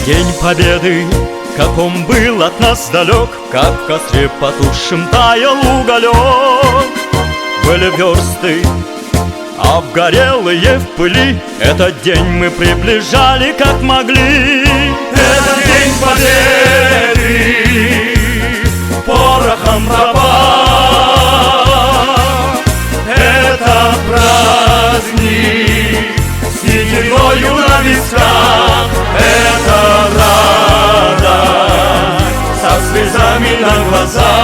День Победы, как он был от нас далек, как в костре потухшем таял уголек. Были версты обгорелые в пыли, этот день мы приближали как могли. Этот день Победы порохом пропах. Это праздник с сединою на висках. Это радость со слезами на глазах.